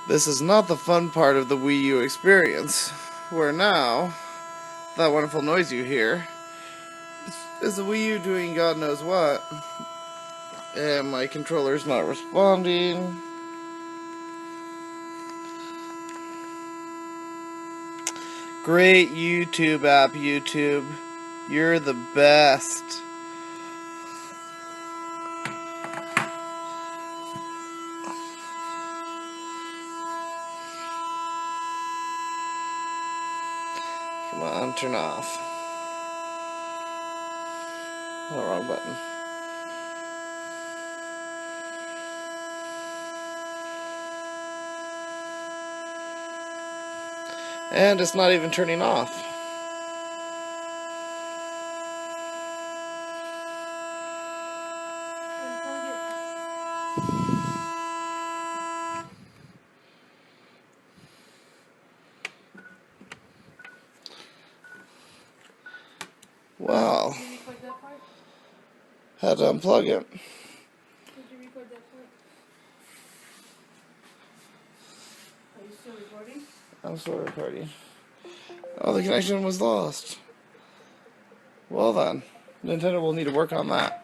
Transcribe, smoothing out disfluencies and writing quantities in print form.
This is not the fun part of the Wii U experience, where now, that wonderful noise you hear, is the Wii U doing God knows what, and my controller's not responding. Great YouTube app, YouTube. You're the best. Come on, turn off. Oh, wrong button. And it's not even turning off. Wow. Did you record that part? Had to unplug it. Did you record that part? Are you still recording? I'm still recording. Oh, the connection was lost. Well then, Nintendo will need to work on that.